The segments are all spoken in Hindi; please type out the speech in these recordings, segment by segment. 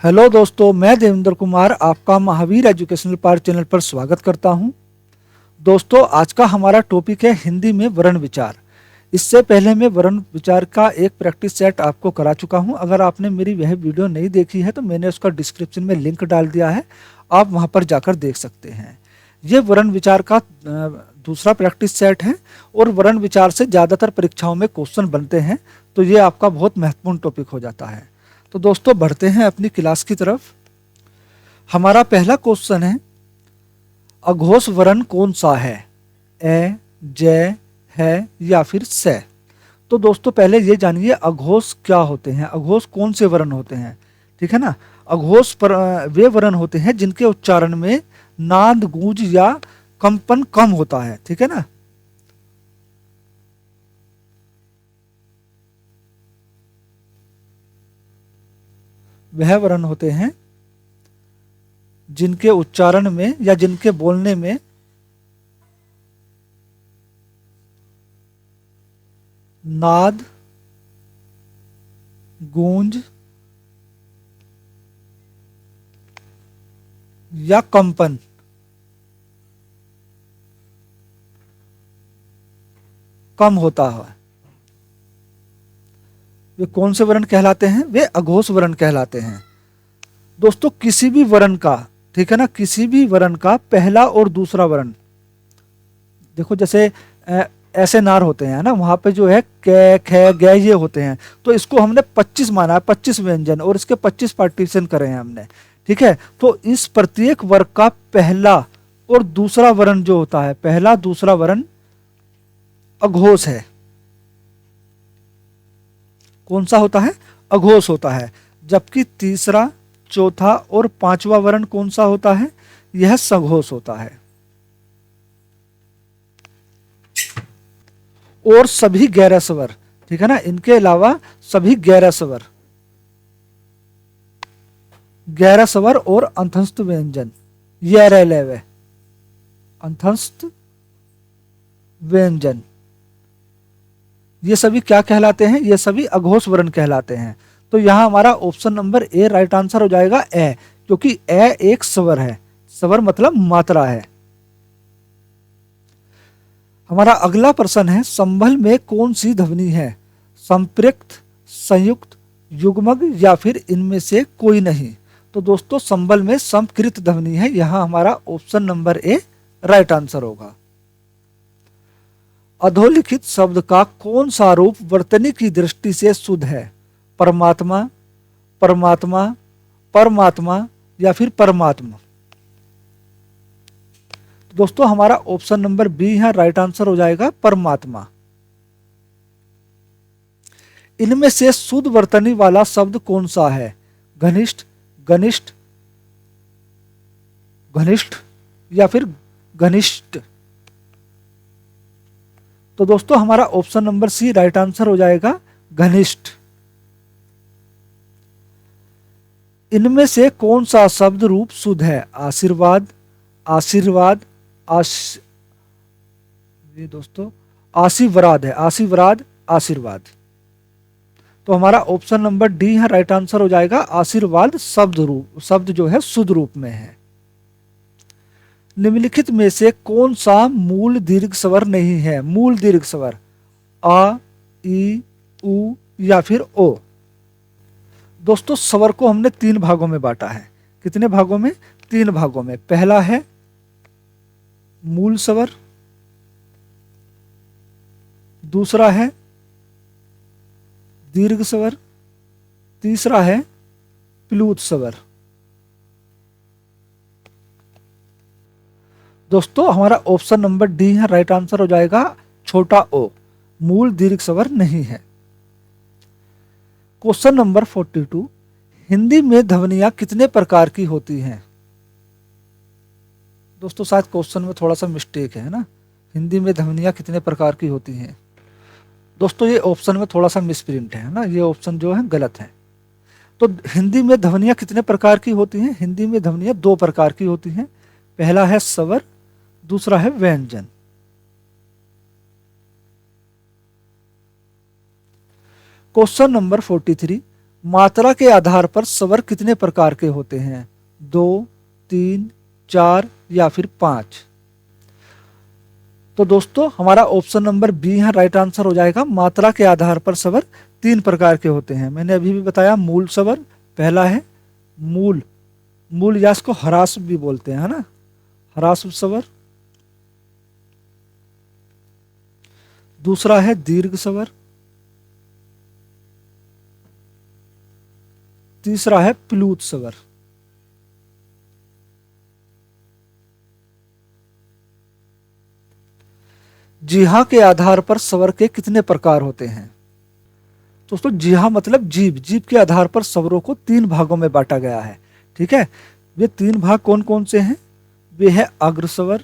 हेलो दोस्तों, मैं देवेंद्र कुमार आपका महावीर एजुकेशनल पार्ट चैनल पर स्वागत करता हूं। दोस्तों, आज का हमारा टॉपिक है हिंदी में वर्ण विचार। इससे पहले मैं वर्ण विचार का एक प्रैक्टिस सेट आपको करा चुका हूं। अगर आपने मेरी वह वीडियो नहीं देखी है तो मैंने उसका डिस्क्रिप्शन में लिंक डाल दिया है, आप वहां पर जाकर देख सकते हैं। ये वर्ण विचार का दूसरा प्रैक्टिस सेट है और वर्ण विचार से ज़्यादातर परीक्षाओं में क्वेश्चन बनते हैं, तो ये आपका बहुत महत्वपूर्ण टॉपिक हो जाता है। तो दोस्तों, बढ़ते हैं अपनी क्लास की तरफ। हमारा पहला क्वेश्चन है, अघोष वर्ण कौन सा है? ए, जय, है या फिर से? तो दोस्तों, पहले ये जानिए अघोष क्या होते हैं, अघोष कौन से वर्ण होते हैं। ठीक है ना। अघोष पर वे वर्ण होते हैं जिनके उच्चारण में नाद, गूंज या कंपन कम होता है। ठीक है ना। वह वर्ण होते हैं जिनके उच्चारण में या जिनके बोलने में नाद, गूंज या कंपन कम होता है। वे कौन से वर्ण कहलाते हैं? वे अघोष वर्ण कहलाते हैं। दोस्तों, किसी भी वर्ण का, ठीक है ना, किसी भी वर्ण का पहला और दूसरा वर्ण, देखो जैसे ऐसे नार होते हैं ना, वहां पे जो है कै, खे, गै ये होते हैं, तो इसको हमने 25 माना है, 25 व्यंजन, और इसके 25 पार्टीशन करे हैं हमने। ठीक है। तो इस प्रत्येक वर्ग का पहला और दूसरा वर्ण जो होता है, पहला दूसरा वर्ण अघोष है। कौन सा होता है? अघोष होता है। जबकि तीसरा, चौथा और पांचवा वर्ण कौन सा होता है? यह सघोष होता है। और सभी गैर स्वर, ठीक है ना, इनके अलावा सभी गैर स्वर और अंतस्थ व्यंजन, ये रह अंतस्थ व्यंजन, ये सभी क्या कहलाते हैं? ये सभी अघोष वर्ण कहलाते हैं। तो यहां हमारा option number A right answer हो जाएगा, ए, क्योंकि ए एक स्वर है। स्वर मतलब मात्रा है। हमारा अगला प्रश्न है, संबल में कौन सी ध्वनि है? संपृक्त, संयुक्त, युग्मक या फिर इनमें से कोई नहीं? तो दोस्तों, संबल में संकृत ध्वनि है। यहां हमारा option number A right answer होगा। अधोलिखित शब्द का कौन सा रूप वर्तनी की दृष्टि से शुद्ध है? परमात्मा, परमात्मा, परमात्मा या फिर परमात्मा? दोस्तों, हमारा ऑप्शन नंबर बी है, राइट आंसर हो जाएगा परमात्मा। इनमें से शुद्ध वर्तनी वाला शब्द कौन सा है? घनिष्ठ, घनिष्ठ, घनिष्ठ या फिर घनिष्ठ? तो दोस्तों, हमारा option number C right answer हो जाएगा, घनिष्ठ। इनमें से कौन सा शब्द रूप शुद्ध है? आशीर्वाद, आशीर्वाद, ये दोस्तों आशीर्वाद है, आशीर्वाद, आशीर्वाद। तो हमारा ऑप्शन नंबर डी है, राइट आंसर हो जाएगा आशीर्वाद। शब्द जो है शुद्ध रूप में है। निम्नलिखित में से कौन सा मूल दीर्घ स्वर नहीं है? मूल दीर्घ स्वर, आ, ई, उ या फिर ओ? दोस्तों, स्वर को हमने 3 भागों में बांटा है। कितने भागों में? 3 भागों में। पहला है मूल स्वर, दूसरा है दीर्घ स्वर, तीसरा है प्लूत स्वर। दोस्तों, हमारा ऑप्शन नंबर डी है, राइट आंसर हो जाएगा छोटा ओ, मूल दीर्घ स्वर नहीं है। क्वेश्चन नंबर 42, हिंदी में ध्वनियां कितने प्रकार की होती हैं? दोस्तों, शायद क्वेश्चन में थोड़ा सा मिस्टेक है ना। हिंदी में ध्वनियां कितने प्रकार की होती हैं? दोस्तों, ये ऑप्शन में थोड़ा सा मिसप्रिंट है ना, ये ऑप्शन जो है गलत है। तो हिंदी में ध्वनियां कितने प्रकार की होती हैं? हिंदी में ध्वनियां 2 प्रकार की होती हैं। पहला है स्वर, दूसरा है व्यंजन। क्वेश्चन नंबर 43, मात्रा के आधार पर स्वर कितने प्रकार के होते हैं? 2, 3, 4 या फिर 5? तो दोस्तों हमारा ऑप्शन नंबर बी यहाँ राइट आंसर हो जाएगा। मात्रा के आधार पर स्वर 3 प्रकार के होते हैं। मैंने अभी भी बताया मूल स्वर पहला है, मूल मूल या इसको ह्रास्व भी बोलते हैं, है ना, ह्रास्व स्वर। दूसरा है दीर्घ स्वर। तीसरा है प्लूत स्वर। जिह्वा के आधार पर स्वर के कितने प्रकार होते हैं? दोस्तों जिह्वा मतलब जीभ, जीभ के आधार पर स्वरों को 3 भागों में बांटा गया है। ठीक है, ये 3 भाग कौन कौन से हैं? वे है अग्र स्वर,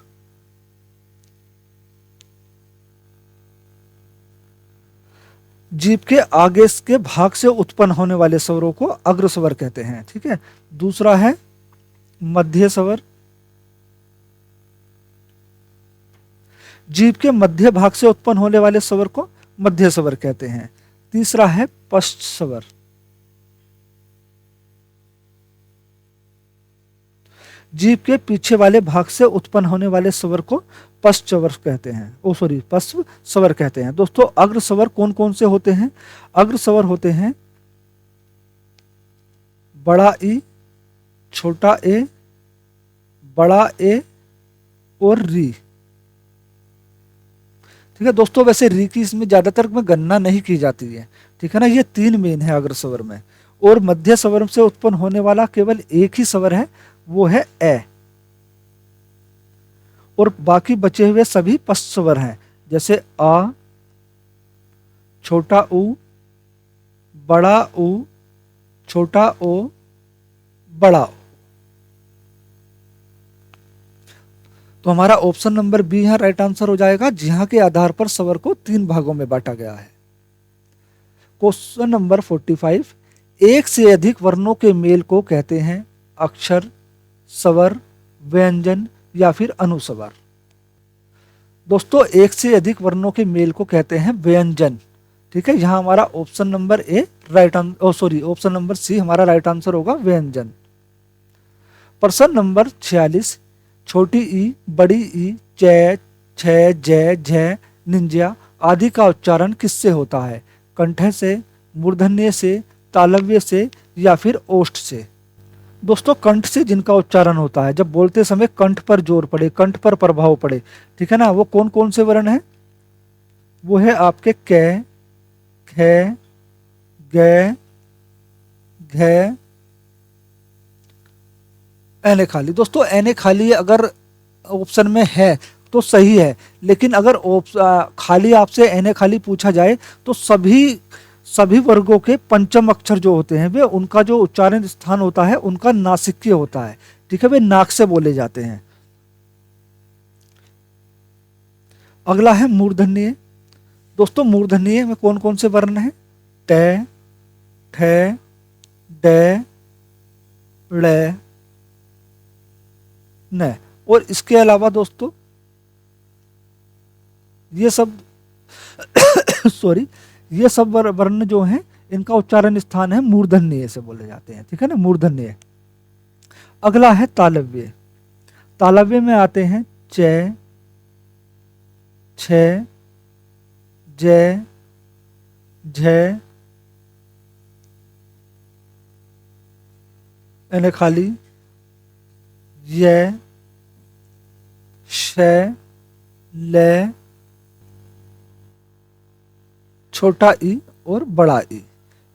जीभ के आगे के भाग से उत्पन्न होने वाले स्वरों को अग्र स्वर कहते हैं। ठीक है, दूसरा है मध्य स्वर, जीभ के मध्य भाग से उत्पन्न होने वाले स्वर को मध्य स्वर कहते हैं। तीसरा है पश्च स्वर, जीभ के पीछे वाले भाग से उत्पन्न होने वाले स्वर को पश्च स्वर कहते हैं, पश्च स्वर कहते हैं। दोस्तों अग्र स्वर कौन कौन से होते हैं? अग्र स्वर होते हैं बड़ा ई, छोटा ए, बड़ा ए और री। ठीक है दोस्तों, वैसे री की इसमें ज्यादातर में गणना नहीं की जाती है। ठीक है ना, ये 3 मेन है अग्र स्वर में। और मध्य स्वर से उत्पन्न होने वाला केवल एक ही स्वर है, वो है ए। और बाकी बचे हुए सभी पश्च स्वर हैं, जैसे आ, छोटा ऊ, बड़ा ऊ, छोटा ओ, बड़ा ओ। तो हमारा ऑप्शन नंबर बी यहाँ राइट आंसर हो जाएगा। जिह्वा के आधार पर स्वर को 3 भागों में बांटा गया है। क्वेश्चन नंबर 45, एक से अधिक वर्णों के मेल को कहते हैं अक्षर, स्वर, व्यंजन या फिर अनुस्वर? दोस्तों एक से अधिक वर्णों के मेल को कहते हैं व्यंजन। ठीक है, यहाँ हमारा option number A right answer, option number C हमारा राइट आंसर होगा व्यंजन। प्रश्न नंबर 46, छोटी ई, बड़ी ई, च, छ, ज, झ, निंजा आदि का उच्चारण किससे होता है? कंठ से, मूर्धन्य से, तालव्य से या फिर ओष्ठ से? दोस्तों कंठ से जिनका उच्चारण होता है, जब बोलते समय कंठ पर जोर पड़े, कंठ पर प्रभाव पड़े, ठीक है ना, वो कौन कौन से वर्ण है? वो है आपके क, ख, ग, घ, एने खाली। दोस्तों एने खाली अगर ऑप्शन में है तो सही है, लेकिन अगर खाली आपसे एने खाली पूछा जाए तो सभी वर्गों के पंचम अक्षर जो होते हैं वे उनका जो उच्चारण स्थान होता है उनका नासिक्य होता है। ठीक है, वे नाक से बोले जाते हैं। अगला है मूर्धन्य। दोस्तों मूर्धन्य में कौन कौन से वर्ण हैं? ट, ठ, ड, ड़, न। और इसके अलावा दोस्तों ये सब ये सब वर्ण जो हैं इनका उच्चारण स्थान है मूर्धन्य से बोले जाते हैं। ठीक है ना, मूर्धन्य। अगला है तालव्य। तालव्य में आते हैं च, छ, ज, झ, एने खाली, य, श, ल, छोटा ई और बड़ा ई।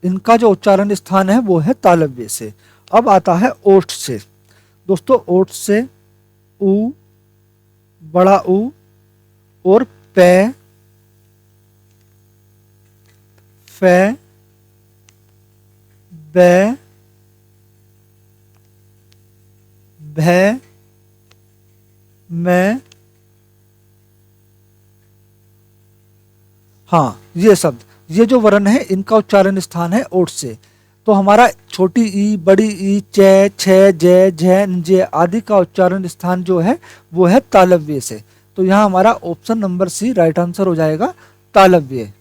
इनका जो उच्चारण स्थान है वो है तालव्य से। अब आता है ओष्ठ से। दोस्तों ओष्ठ से उ, बड़ा उ और प, फ, ब, भ, म, हाँ ये शब्द, ये जो वर्ण है इनका उच्चारण स्थान है ओठ से। तो हमारा छोटी ई, बड़ी ई, च, छ, ज, झ, ज आदि का उच्चारण स्थान जो है वो है तालव्य से। तो यहाँ हमारा option number C right answer हो जाएगा, तालव्य।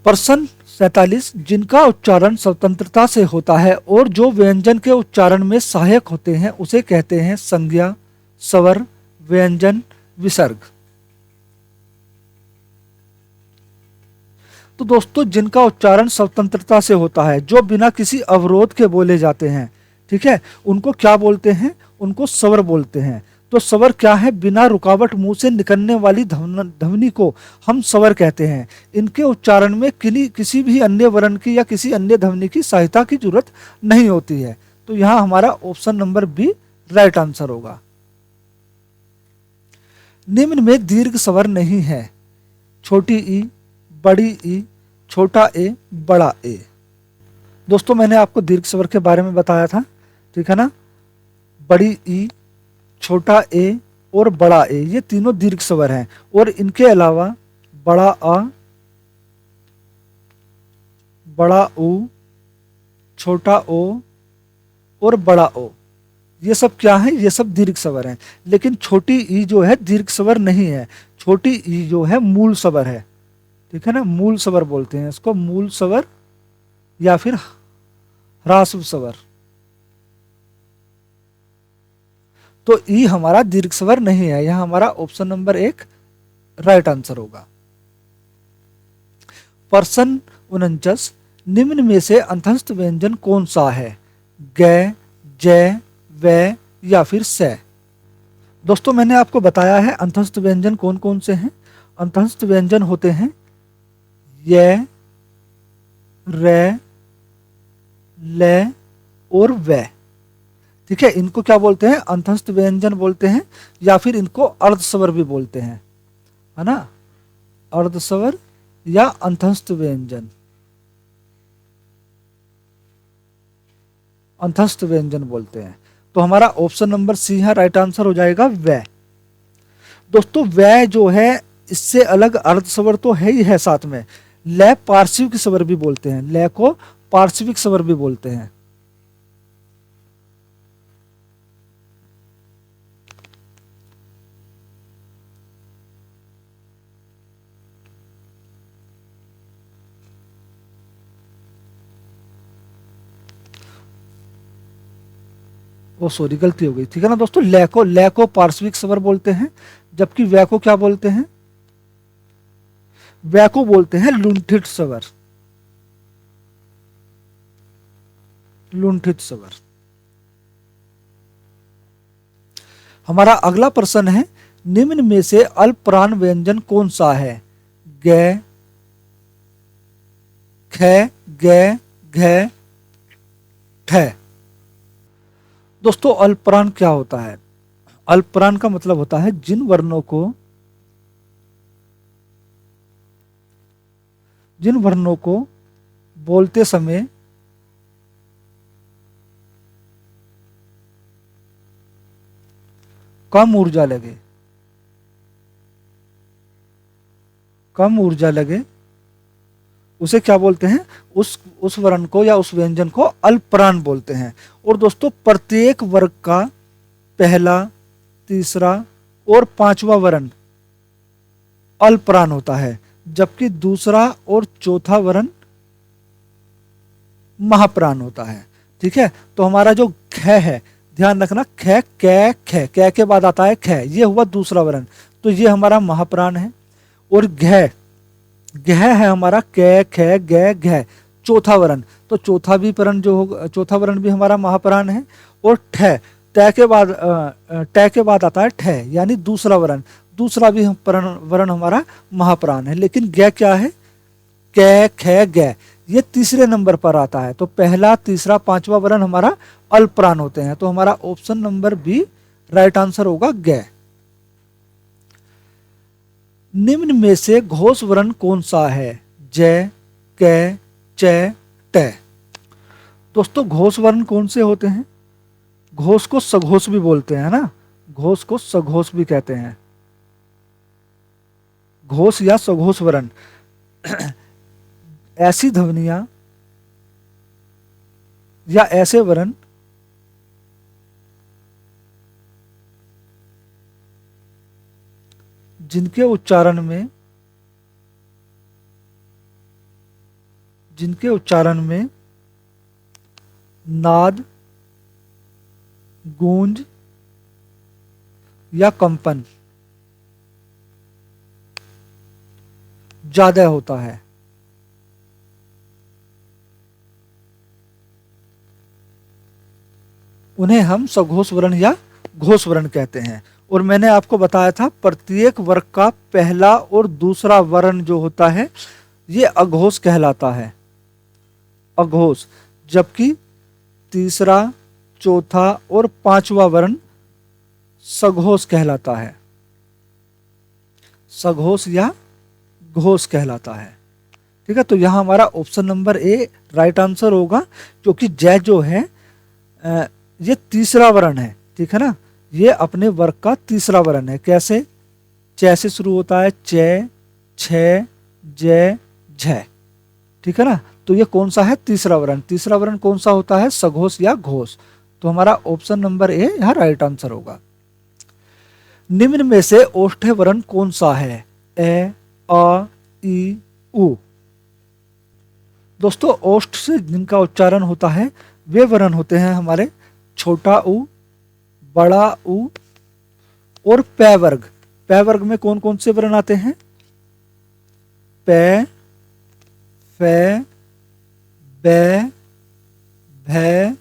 प्रश्न 47, जिनका उच्चारण स्वतंत्रता से होता है और जो व्यंजन के उच्चारण में सहायक होते हैं उसे कहते हैं संज्ञा, स्वर, व्यंजन, विसर्ग। तो दोस्तों, जिनका उच्चारण स्वतंत्रता से होता है, जो बिना किसी अवरोध के बोले जाते हैं, ठीक है, उनको क्या बोलते हैं? उनको स्वर बोलते हैं। तो स्वर क्या है? बिना रुकावट मुंह से निकलने वाली ध्वनि को हम स्वर कहते हैं। इनके उच्चारण में किसी भी अन्य वर्ण की या किसी अन्य ध्वनि की सहायता की जरूरत नहीं होती है। तो यहां हमारा option number B right answer होगा। निम्न में दीर्घ स्वर नहीं है: छोटी ई, बड़ी ई, छोटा ए, बड़ा ए। दोस्तों, मैंने आपको दीर्घ स्वर के बारे में बताया था, ठीक है ना। बड़ी ई, छोटा ए और बड़ा ए, ये तीनों दीर्घ स्वर हैं। और इनके अलावा बड़ा आ, बड़ा ऊ, छोटा ओ और बड़ा ओ, ये सब क्या है? ये सब दीर्घ स्वर हैं। लेकिन छोटी ई जो है दीर्घ स्वर नहीं है। छोटी ई जो है मूल स्वर है, ठीक है ना। मूल स्वर बोलते हैं इसको, मूल स्वर या फिर ह्रास्व स्वर। तो ई हमारा दीर्घ स्वर नहीं है। यहां हमारा ऑप्शन नंबर 1 राइट आंसर होगा। प्रश्न 49, निम्न में से अंतस्थ व्यंजन कौन सा है? ग, जय, व या फिर से? दोस्तों, मैंने आपको बताया है अंतस्थ व्यंजन कौन कौन से हैं। अंतस्थ व्यंजन होते हैं य, र, ल और व, ठीक है। इनको क्या बोलते हैं? अंतस्थ व्यंजन बोलते हैं, या फिर इनको अर्धस्वर भी बोलते हैं, है ना। अर्धस्वर या अंतस्थ व्यंजन, अंतस्थ व्यंजन बोलते हैं। तो हमारा ऑप्शन नंबर सी है, राइट आंसर हो जाएगा व। दोस्तों, व जो है इससे अलग अर्धस्वर तो है ही है, साथ में ल पार्श्विक स्वर भी बोलते हैं। ल को पार्श्विक स्वर भी बोलते हैं। वो सॉरी, गलती हो गई, ठीक है ना दोस्तों। ल को पार्श्विक स्वर बोलते हैं, जबकि व को क्या बोलते हैं? व को बोलते हैं लुंठित स्वर, लुंठित स्वर। हमारा अगला प्रश्न है, निम्न में से अल्पप्राण व्यंजन कौन सा है? ग, ख, ग, घ, ठ। दोस्तों, अल्पप्राण क्या होता है? अल्पप्राण का मतलब होता है जिन वर्णों को बोलते समय कम ऊर्जा लगे, कम ऊर्जा लगे, उसे क्या बोलते हैं? उस वर्ण को या उस व्यंजन को अल्पप्राण बोलते हैं। और दोस्तों, प्रत्येक वर्ग का पहला, तीसरा और पांचवा वर्ण अल्पप्राण होता है, जबकि दूसरा और चौथा वर्ण महाप्राण होता है, ठीक है। तो हमारा जो ख है, ध्यान रखना, ख, क के बाद आता है ख, ये हुआ दूसरा वर्ण, तो ये हमारा महाप्राण है। और घ है हमारा क, ख, ग, घ, चौथा वर्ण, तो चौथा भी वर्ण जो होगा, चौथा वर्ण भी हमारा महाप्राण है। और ठ, ट के बाद आता है ठ, यानी दूसरा वर्ण, दूसरा भी वर्ण हमारा महाप्राण है। लेकिन ग क्या है? क, ख, ग, ये तीसरे नंबर पर आता है। तो पहला, तीसरा, पांचवा वर्ण हमारा अल्पप्राण होते हैं। तो हमारा option number B right answer होगा ग। निम्न में से घोष वर्ण कौन सा है? ज, क, च, ट। दोस्तों, घोष वर्ण कौन से होते हैं? घोष को सघोष भी बोलते हैं ना, घोष को सघोष भी कहते हैं। घोष या सघोष वर्ण ऐसी ध्वनियां या ऐसे वर्ण जिनके उच्चारण में जिनके उच्चारण में नाद, गूंज या कंपन ज्यादा होता है। उन्हें हम सघोष वर्ण या घोष वर्ण कहते हैं। और मैंने आपको बताया था प्रत्येक वर्ग का पहला और दूसरा वर्ण जो होता है ये अघोष कहलाता है, अघोष, जबकि तीसरा, चौथा और पांचवा वर्ण सघोष कहलाता है, सघोष या घोष कहलाता है। ठीक है, तो यहां हमारा option number A right answer होगा, क्योंकि जय जो है ये तीसरा वर्ण है। ठीक है ना, ये अपने वर्ग का तीसरा वर्ण है। कैसे? च से शुरू होता है, च, छ, जय, झ। ठीक है ना, तो ये कौन सा है? तीसरा वर्ण। तीसरा वर्ण कौन सा होता है? सघोष या घोष। तो हमारा ऑप्शन नंबर ए यहाँ राइट आंसर होगा। निम्न में से ओष्ठ्य वर्ण कौन सा है? ए, आ, ई, उ। दोस्तों ओष्ठ से जिनका उच्चारण होता है वे वर्ण होते हैं हमारे छोटा उ, बड़ा उ और पै वर्ग। पै वर्ग में कौन कौन से वर्ण आते हैं? पै, फै, बै, भै।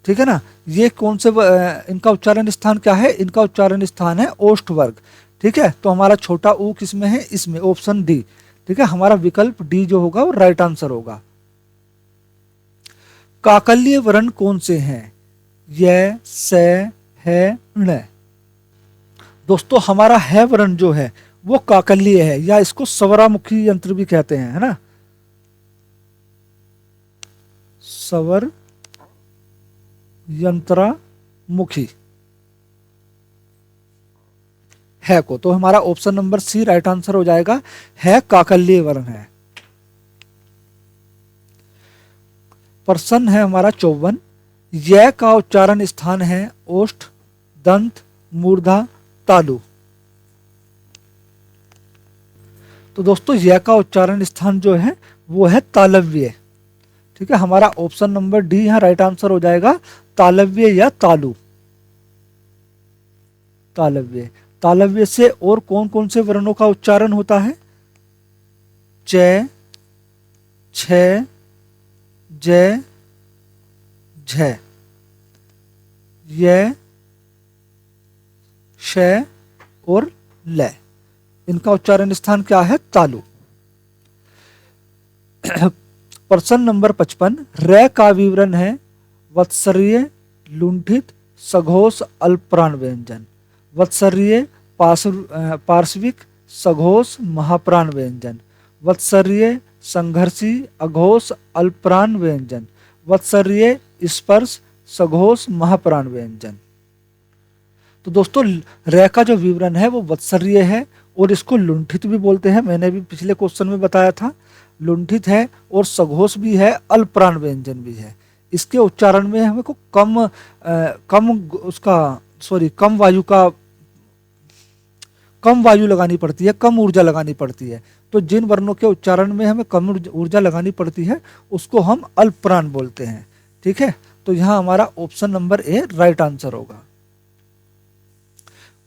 ठीक है ना, ये कौन से इनका उच्चारण स्थान क्या है? इनका उच्चारण स्थान है ओष्ठ वर्ग। ठीक है, तो हमारा छोटा ऊ किसमें है? इसमें, ऑप्शन डी। ठीक है, हमारा विकल्प डी जो होगा वो राइट आंसर होगा। काकल्य वर्ण कौन से हैं? य, से, है, ण। दोस्तों हमारा है वर्ण जो है वो काकल्य है, या इसको स्वरामुखी यंत्र भी कहते हैं, है ना, स्वर यंत्रामुखी है को। तो हमारा option number C right answer हो जाएगा, है काकल्य वर्ण है। प्रश्न है हमारा 54। य का उच्चारण स्थान है ओष्ठ, दंत, मूर्धा, तालु। तो दोस्तों य का उच्चारण स्थान जो है वो है तालव्य। ठीक है, हमारा ऑप्शन नंबर डी यहाँ राइट आंसर हो जाएगा, तालव्य या तालु। तालव्य। तालव्य से और कौन कौन से वर्णों का उच्चारण होता है? च, छ, ज, झ, य, श और ल। इनका उच्चारण स्थान क्या है? तालु। प्रश्न नंबर 55। र का विवरण है वत्सर्य, लुंठित, सघोष, अल्पप्राण व्यंजन। वत्सर्य पार्श्विक, सघोष महाप्राण व्यंजन। वत्सर्य संघर्षी, अघोष अल्पप्राण व्यंजन। वत्सर्य स्पर्श, सघोष महाप्राण व्यंजन। तो दोस्तों र का जो विवरण है वो वत्सर्य है और इसको लुंठित भी बोलते हैं, मैंने भी पिछले क्वेश्चन में बताया था। लुंठित है और सघोष भी है, अल्पप्राण व्यंजन भी है। इसके उच्चारण में हमें को कम वायु लगानी पड़ती है, कम ऊर्जा लगानी पड़ती है। तो जिन वर्णों के उच्चारण में हमें कम ऊर्जा लगानी पड़ती है उसको हम अल्पप्राण बोलते हैं। ठीक है, तो यहाँ हमारा option number A right answer होगा।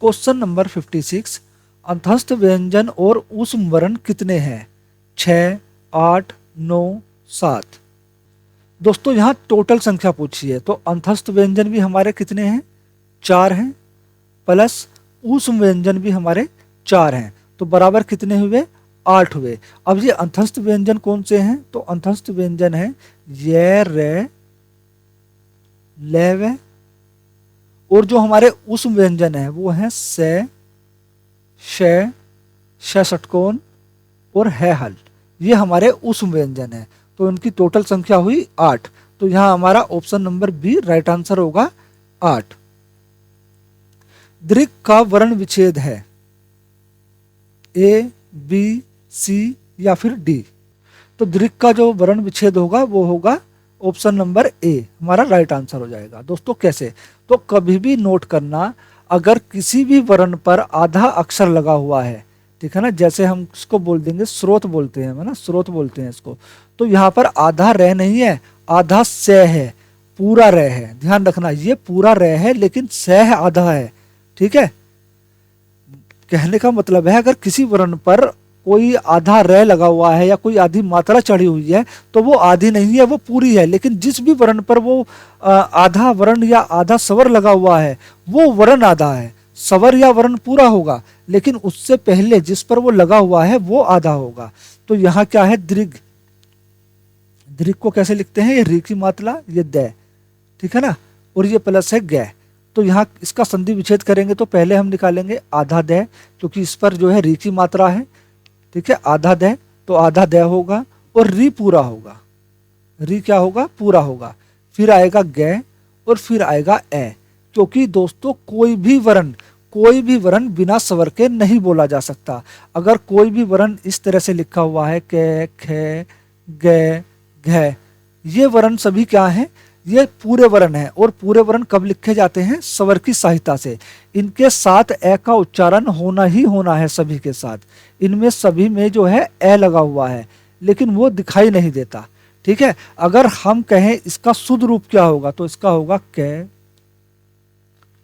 Question number 56। अंतस्थ व्यंजन और ऊष्म वर्ण कितने हैं? 6, 8, 9, 7। दोस्तों यहाँ टोटल संख्या पूछी है, तो अंतस्थ व्यंजन भी हमारे कितने हैं? 4 हैं, प्लस ऊष्म व्यंजन भी हमारे 4 हैं, तो बराबर कितने हुए? 8 हुए। अब ये अंतस्थ व्यंजन कौन से हैं? तो अंतस्थ व्यंजन है य, रे, ले, वे। और जो हमारे ऊष्म व्यंजन है वो है से, श, षटकोण और है हल। ये हमारे ऊष्म व्यंजन है, तो इनकी टोटल संख्या हुई 8। तो यहाँ हमारा option number B right answer होगा, 8। दीर्घ का वर्ण विच्छेद है ए, बी, सी या फिर डी। तो दीर्घ का जो वर्ण विच्छेद होगा वो होगा ऑप्शन नंबर ए, हमारा राइट आंसर हो जाएगा। दोस्तों कैसे? तो कभी भी नोट करना, अगर किसी भी वर्ण पर आधा अक्षर लगा हुआ है, ठीक है ना। जैसे हम इसको बोल देंगे स्रोत बोलते हैं, है ना, स्रोत बोलते हैं इसको। तो यहाँ पर आधा र नहीं है, आधा स है, पूरा र है। ध्यान रखना, ये पूरा र है लेकिन स आधा है। ठीक है, कहने का मतलब है अगर किसी वर्ण पर कोई आधा र लगा हुआ है या कोई आधी मात्रा चढ़ी हुई है तो वो आधी नहीं है, वो पूरी है। लेकिन जिस भी वर्ण पर वो आधा वर्ण या आधा स्वर लगा हुआ है वो वर्ण आधा है, स्वर या वर्ण पूरा होगा, लेकिन उससे पहले जिस पर वो लगा हुआ है वो आधा होगा। तो यहाँ क्या है, दीर्घ। दीर्घ को कैसे लिखते हैं, ये री की मात्रा, ये द, ठीक है ना, और ये प्लस है ग। तो यहाँ इसका संधि विच्छेद करेंगे तो पहले हम निकालेंगे आधा द, क्योंकि इस पर जो है री की मात्रा है। ठीक है, आधा द, तो आधा द होगा और री पूरा होगा। री क्या होगा, पूरा होगा। फिर आएगा ग और फिर आएगा ए, क्योंकि दोस्तों कोई भी वर्ण बिना स्वर के नहीं बोला जा सकता। अगर कोई भी वर्ण इस तरह से लिखा हुआ है क, ख, ग, घ, ये वर्ण सभी क्या हैं, ये पूरे वर्ण हैं। और पूरे वर्ण कब लिखे जाते हैं, स्वर की सहायता से। इनके साथ ए का उच्चारण होना ही होना है सभी के साथ। इनमें सभी में जो है ए लगा हुआ है, लेकिन वो दिखाई नहीं देता। ठीक है, अगर हम कहें इसका शुद्ध रूप क्या होगा तो इसका होगा क,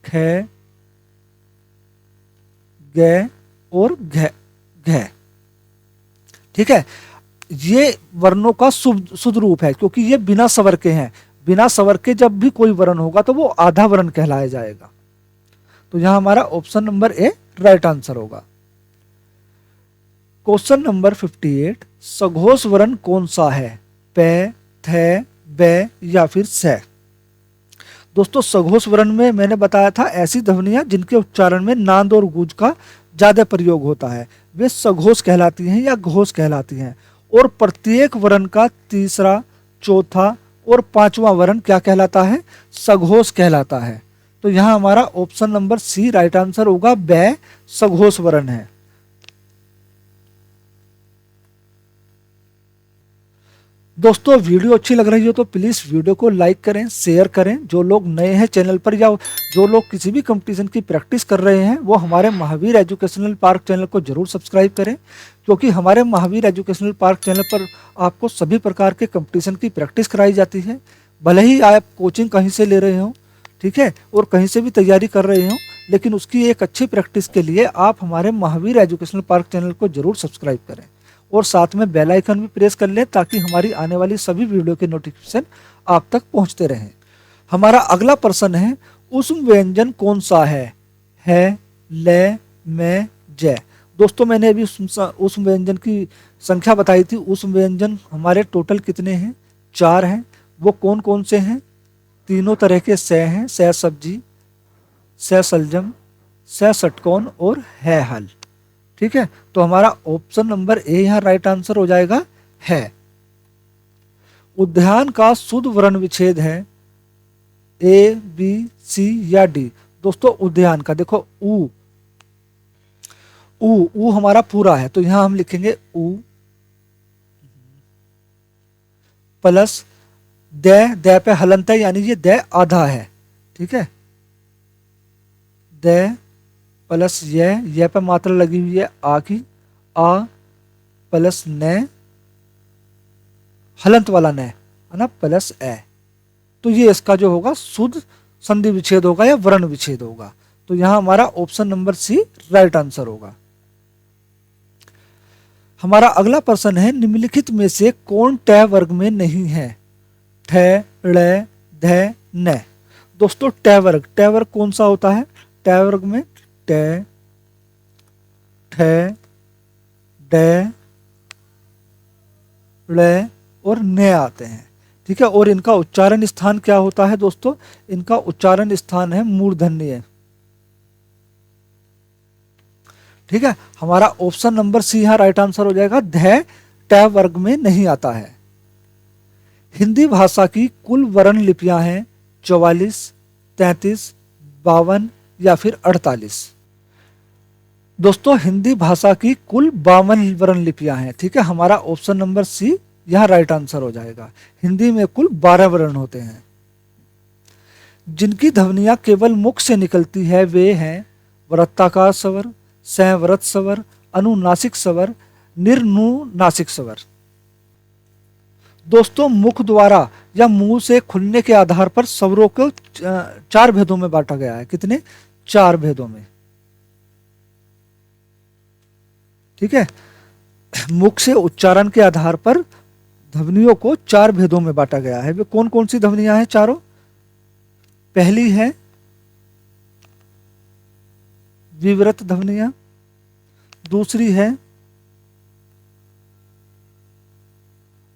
ख, ग और घ, घ। ठीक है, ये वर्णों का शुद्ध रूप है, क्योंकि ये बिना स्वर के हैं। बिना स्वर के जब भी कोई वर्ण होगा तो वो आधा वर्ण कहलाया जाएगा। तो यहां हमारा option number A right answer होगा। क्वेश्चन नंबर 58, सघोष वर्ण कौन सा है, प, थ, ब या फिर स। दोस्तों सघोष वर्ण में मैंने बताया था ऐसी ध्वनियां जिनके उच्चारण में नांद और गूंज का ज्यादा प्रयोग होता है, वे सघोष कहलाती हैं या घोष कहलाती हैं। और प्रत्येक वर्ण का तीसरा, चौथा और पांचवा वर्ण क्या कहलाता है, सघोष कहलाता है। तो यहां हमारा option number C right answer होगा, ब सघोष वर्ण है। दोस्तों वीडियो अच्छी लग रही हो तो प्लीज वीडियो को लाइक करें, शेयर करें। जो लोग नए हैं चैनल पर या जो लोग किसी भी कंपटीशन की प्रैक्टिस कर रहे हैं वो हमारे महावीर एजुकेशनल पार्क चैनल को जरूर सब्सक्राइब करें, क्योंकि हमारे महावीर एजुकेशनल पार्क चैनल पर आपको सभी प्रकार के कंपटीशन की प्रैक्टिस कराई जाती है। भले ही आप कोचिंग कहीं से ले रहे हो, ठीक है, और कहीं से भी तैयारी कर रहे हो, लेकिन उसकी एक अच्छी प्रैक्टिस के लिए आप हमारे महावीर एजुकेशनल पार्क चैनल को जरूर सब्सक्राइब करें और साथ में बेल आइकन भी प्रेस कर लें, ताकि हमारी आने वाली सभी वीडियो के नोटिफिकेशन आप तक पहुंचते रहें। हमारा अगला प्रश्न है, उसम व्यंजन कौन सा है, ल, म, ज। दोस्तों मैंने अभी उसम व्यंजन की संख्या बताई थी। उसम व्यंजन हमारे टोटल कितने हैं, 4 हैं। वो कौन कौन से हैं, तीनों तरह के स हैं, स सब्जी, स सलजम, स षटकोण और है हल। ठीक है, तो हमारा ऑप्शन नंबर ए यहां राइट आंसर हो जाएगा, है। उद्यान का शुद्ध वर्ण विच्छेद है ए, बी, सी या डी। दोस्तों उद्यान का देखो ऊ हमारा पूरा है, तो यहां हम लिखेंगे ऊ प्लस द पे हलंत है, यानी ये द आधा है। ठीक है, द प्लस ये पे मात्रा लगी हुई है आ की, आ प्लस न, हलंत वाला न, है ना, प्लस ए। तो ये इसका जो होगा शुद्ध संधि विच्छेद होगा या वर्ण विच्छेद होगा। तो यहां हमारा option number C right answer होगा। हमारा अगला प्रश्न है, निम्नलिखित में से कौन ट वर्ग में नहीं है, ठ, ड़, ध, न। दोस्तों ट वर्ग कौन सा होता है, ट वर्ग में ट, ठ, ड, ड़ और न आते हैं। ठीक है, और इनका उच्चारण स्थान क्या होता है दोस्तों, इनका उच्चारण स्थान है मूर्धन्य। ठीक है, हमारा ऑप्शन नंबर सी यहां राइट आंसर हो जाएगा, ध ट वर्ग में नहीं आता है। हिंदी भाषा की कुल वर्ण लिपियां हैं 44, 33, 52 या फिर 48। दोस्तों हिंदी भाषा की कुल 52 वर्ण लिपियां हैं। ठीक है, हमारा ऑप्शन नंबर सी यहां राइट आंसर हो जाएगा। हिंदी में कुल 12 वर्ण होते हैं। जिनकी ध्वनियां केवल मुख से निकलती है वे हैं वृत्ताकार स्वर, संवृत स्वर, अनुनासिक स्वर, निर्नुनासिक स्वर। दोस्तों मुख द्वारा या मुंह से खुलने के आधार पर स्वरों को 4 भेदों में बांटा गया है। कितने? 4 भेदों में। ठीक है, मुख से उच्चारण के आधार पर ध्वनियों को 4 भेदों में बांटा गया है। वे कौन कौन सी ध्वनियां हैं चारों? पहली है विवृत ध्वनियां, दूसरी है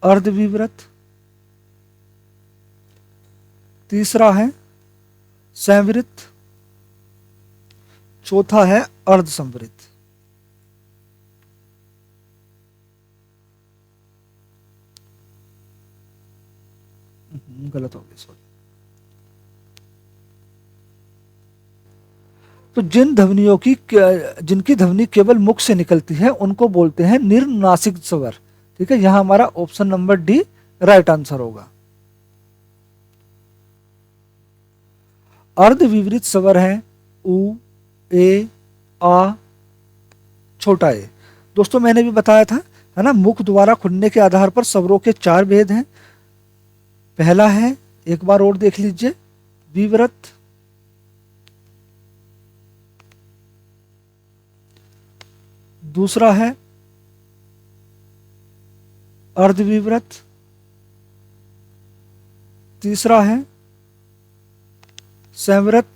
अर्धविवृत, तीसरा है संवृत, चौथा है अर्धसंवृत। गलत हो गया, सॉरी। तो जिनकी ध्वनि केवल मुख से निकलती है उनको बोलते हैं निर्नासिक स्वर। ठीक है, यहां हमारा option number D right answer होगा। अर्धविवृत स्वर है उ, ए, आ, छोटा ए। दोस्तों मैंने भी बताया था, है ना, मुख द्वारा खुलने के आधार पर स्वरों के 4 भेद हैं। पहला है, एक बार और देख लीजिए, विवृत, दूसरा है अर्धविवृत, तीसरा है संवृत,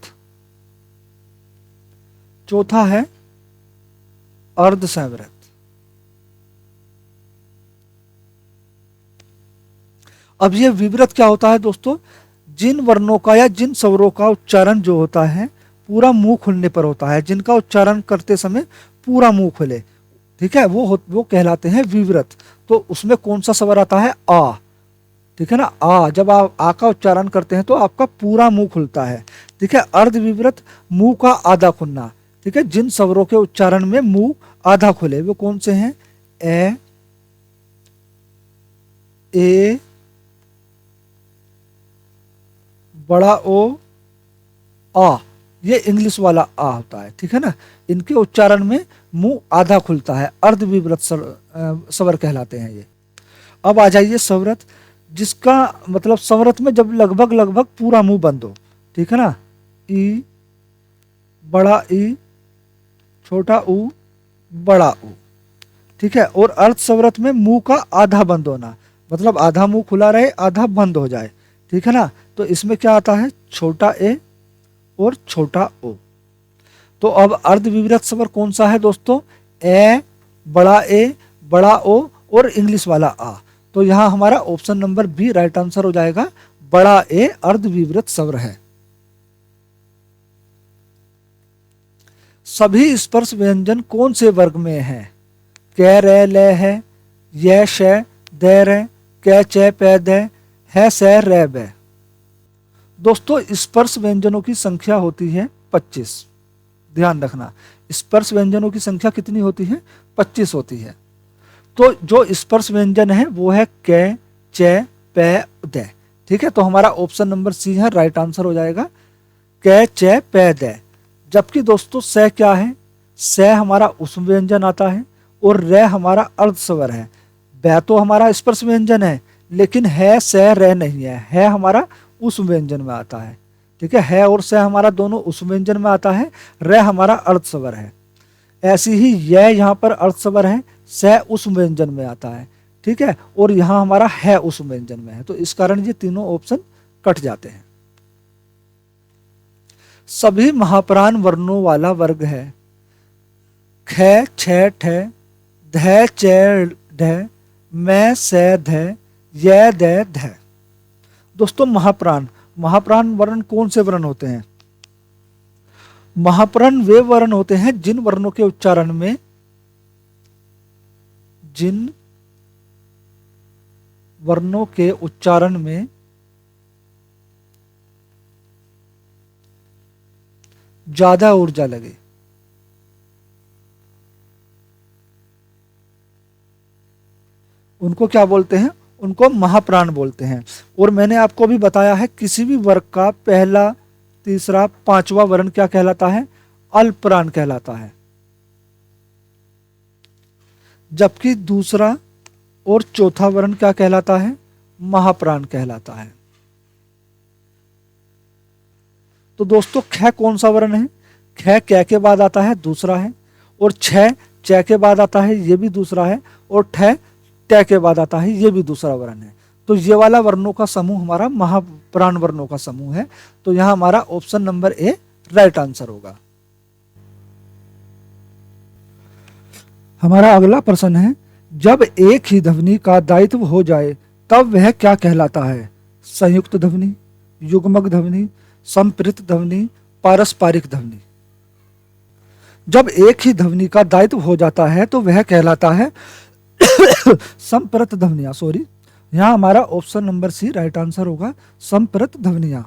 चौथा है अर्धसंवृत। अब ये विवृत क्या होता है दोस्तों? जिन वर्णों का या जिन स्वरों का उच्चारण जो होता है पूरा मुंह खुलने पर होता है, जिनका उच्चारण करते समय पूरा मुंह खुले, ठीक है, वो कहलाते हैं विवृत। तो उसमें कौन सा स्वर आता है? आ। ठीक है ना, आ। जब आप आ का उच्चारण करते हैं तो आपका पूरा मुंह खुलता है। ठीक है, अर्धविवृत, मुंह का आधा खुलना। ठीक है, जिन स्वरों के उच्चारण में मुंह आधा खुले वो कौन से हैं? ए, बड़ा ओ, आ। ये इंग्लिश वाला आ होता है। ठीक है ना, इनके उच्चारण में मुंह आधा खुलता है, अर्धविवृत स्वर कहलाते हैं ये। अब आ जाइए स्वरत, जिसका मतलब स्वरत में जब लगभग पूरा मुंह बंद हो। ठीक है ना, ई, बड़ा ई, छोटा ऊ, बड़ा ऊ। ठीक है, और अर्ध स्वरत में मुंह का आधा बंद होना, मतलब आधा मुंह खुला रहे आधा बंद हो जाए। ठीक है ना, तो इसमें क्या आता है? छोटा ए और छोटा ओ। तो अब अर्धविवृत स्वर कौन सा है दोस्तों? ए, बड़ा ओ और इंग्लिश वाला आ। तो यहां हमारा option number B right answer हो जाएगा। बड़ा ए अर्धविवृत स्वर है। सभी स्पर्श व्यंजन कौन से वर्ग में हैं? कै, रे, ले है, ये, शे, दे, रे, कै, चे, पै, दे, है, से, रे, बे। दोस्तों स्पर्श व्यंजनों की संख्या होती है 25। ध्यान रखना, स्पर्श व्यंजनों की संख्या कितनी होती है? 25 होती है। तो जो स्पर्श व्यंजन है वो है कै, चे, पै, दे। ठीक है, तो हमारा ऑप्शन नंबर सी है, राइट आंसर हो जाएगा कै, चे, पै, दे। जबकि दोस्तों से क्या है? से हमारा उष्म व्यंजन आता है और रे हमारा अर्ध स्वर है। बै तो हमारा स्पर्श व्यंजन है, लेकिन है, से, रे नहीं है हमारा उष्म व्यंजन में आता है। ठीक है और से हमारा दोनों उष्म व्यंजन में आता है, रे हमारा अर्ध स्वर है। ऐसी ही यह यहाँ पर अर्ध स्वर है, से उष्म व्यंजन में आता है। ठीक है, और यहाँ हमारा है उष्म व्यंजन में है, तो इस कारण ये तीनों ऑप्शन कट जाते हैं। सभी महाप्राण वर्णों वाला वर्ग है ख, छ, ठे, ध, चे, ढ, मैं, से, ध, ये, दे, ध। दोस्तों महाप्राण वर्ण कौन से वर्ण होते हैं? महाप्राण वे वर्ण होते हैं जिन वर्णों के उच्चारण में ज्यादा ऊर्जा लगे। उनको क्या बोलते हैं? उनको महाप्राण बोलते हैं। और मैंने आपको भी बताया है किसी भी वर्ग का पहला, तीसरा, पांचवा वर्ण क्या कहलाता है? अल्पप्राण कहलाता है। जबकि दूसरा और चौथा वर्ण क्या कहलाता है? महाप्राण कहलाता है। तो दोस्तों ख कौन सा वर्ण है? ख कै के बाद आता है, दूसरा है। और छ च के बाद आता है, ये भी दूसरा है। और ठ ट के बाद आता है, ये भी दूसरा वर्ण है। तो ये वाला वर्णों का समूह हमारा महाप्राण वर्णों का समूह है। तो यहां हमारा option number A right answer होगा। हमारा अगला प्रश्न है, जब एक ही ध्वनि का दायित्व हो जाए तब वह क्या कहलाता है? संयुक्त ध्वनि, युग्मक ध्वनि, संप्रेरित ध्वनि, पारस्परिक ध्वनि। जब एक ही ध्वनि का दायित्व हो जाता है तो वह कहलाता है संप्रेरित ध्वनियां। सॉरी, यहाँ हमारा option number C right answer होगा, संप्रेरित ध्वनियां।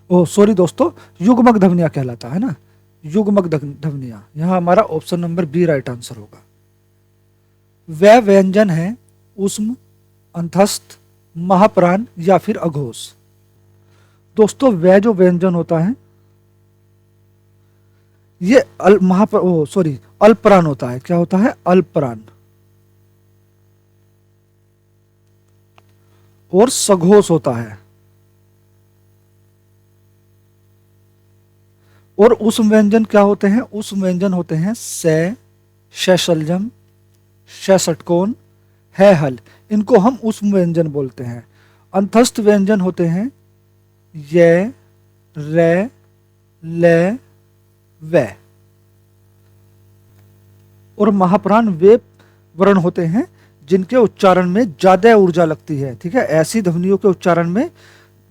ओ सॉरी दोस्तों, युग्मक ध्वनियां कहलाता है ना, युग्मक ध्वनियां। यहाँ हमारा option number B right answer होगा। वह व्यंजन है ऊष्म, अंतस्थ, महाप्राण या फिर अघोष। दोस्तों वह जो व्यंजन होता है ये अल्पप्राण होता है। क्या होता है? अल्पप्राण। और सघोष होता है। और उस व्यंजन क्या होते हैं? उस व्यंजन होते हैं से, शैशल्यम, शैषटकोण, है हल। इनको हम उस व्यंजन बोलते हैं। अंतस्थ व्यंजन होते हैं ये, रे, ले, वे। और महाप्राण वे वर्ण होते हैं जिनके उच्चारण में ज्यादा ऊर्जा लगती है। ठीक है, ऐसी ध्वनियों के उच्चारण में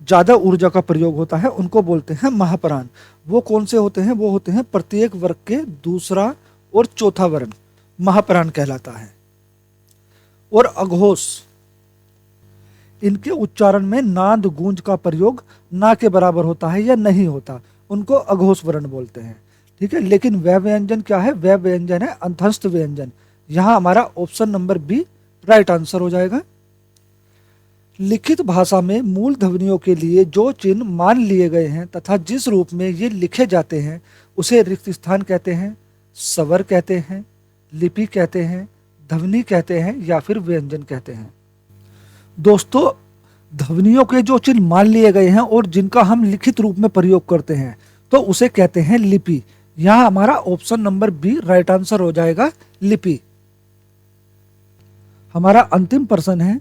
ज्यादा ऊर्जा का प्रयोग होता है, उनको बोलते हैं महाप्राण। वो कौन से होते हैं? वो होते हैं प्रत्येक वर्ग के दूसरा और चौथा वर्ण महाप्राण कहलाता है। और अघोष, इनके उच्चारण में नाद गूंज का प्रयोग ना के बराबर होता है या नहीं होता, उनको अघोष वर्ण बोलते हैं। ठीक है, लेकिन वह व्यंजन क्या है? वह व्यंजन है अंतस्थ व्यंजन। यहां हमारा option number B right answer हो जाएगा। लिखित भाषा में मूल ध्वनियों के लिए जो चिन्ह मान लिए गए हैं तथा जिस रूप में ये लिखे जाते हैं उसे रिक्त स्थान कहते हैं, स्वर कहते हैं, लिपि कहते हैं, ध्वनि कहते हैं या फिर व्यंजन कहते हैं। दोस्तों ध्वनियों के जो चिन्ह मान लिए गए हैं और जिनका हम लिखित रूप में प्रयोग करते हैं तो उसे कहते हैं लिपि। यहां हमारा option number B right answer हो जाएगा, लिपि। हमारा अंतिम प्रश्न है,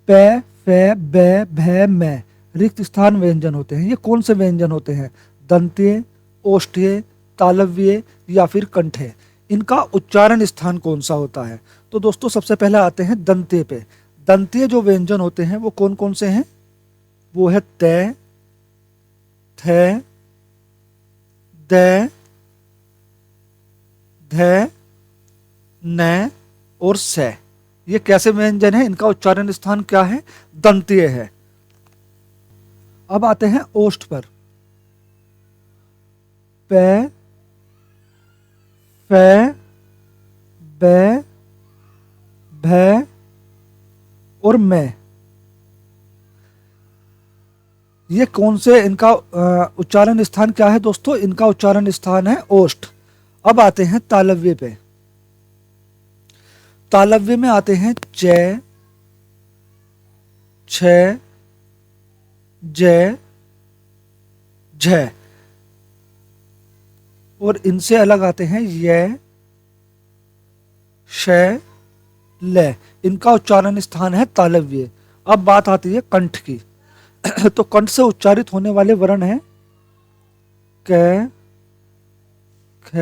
पे, फे, बे, भे, मैं रिक्त स्थान व्यंजन होते हैं। ये कौन से व्यंजन होते हैं? दंत्य, ओष्ठ्य, तालव्य या फिर कंठ्य। इनका उच्चारण स्थान कौन सा होता है? तो दोस्तों सबसे पहले आते हैं दंत्य पे। दंत्य जो व्यंजन होते हैं वो कौन कौन से हैं? वो है ते, थे, दे, धे, न और से। ये कैसे व्यंजन है? इनका उच्चारण स्थान क्या है? दंत्य है। अब आते हैं ओष्ठ पर। पे, फे, बे, भे और मैं। ये कौन से, इनका उच्चारण स्थान क्या है दोस्तों? इनका उच्चारण स्थान है ओष्ठ। अब आते हैं तालव्य पे। तालव्य में आते हैं चे, छे, जय, झ। और इनसे अलग आते हैं ये, शे, ले। इनका उच्चारण स्थान है तालव्य। अब बात आती है कंठ की। तो कंठ से उच्चारित होने वाले वर्ण हैं क, ख,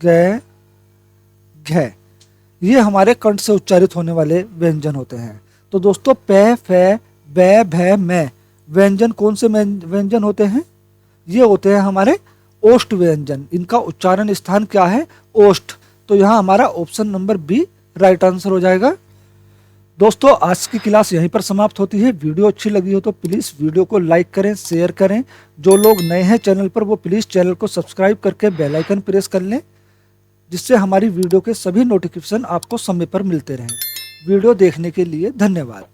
ग, घ। ये हमारे कंठ से उच्चारित होने वाले व्यंजन होते हैं। तो दोस्तों पे, फे, बे, भे, मैं व्यंजन कौन से व्यंजन होते हैं? ये होते हैं हमारे ओष्ठ व्यंजन। इनका उच्चारण स्थान क्या है? ओष्ठ। तो यहाँ हमारा option number B right answer हो जाएगा। दोस्तों आज की क्लास यहीं पर समाप्त होती है। वीडियो अच्छी लगी हो तो प्लीज़ वीडियो को लाइक करें, शेयर करें। जो लोग नए हैं चैनल पर वो प्लीज़ चैनल को सब्सक्राइब करके बेल आइकन प्रेस कर लें, जिससे हमारी वीडियो के सभी नोटिफिकेशन आपको समय पर मिलते रहें। वीडियो देखने के लिए धन्यवाद।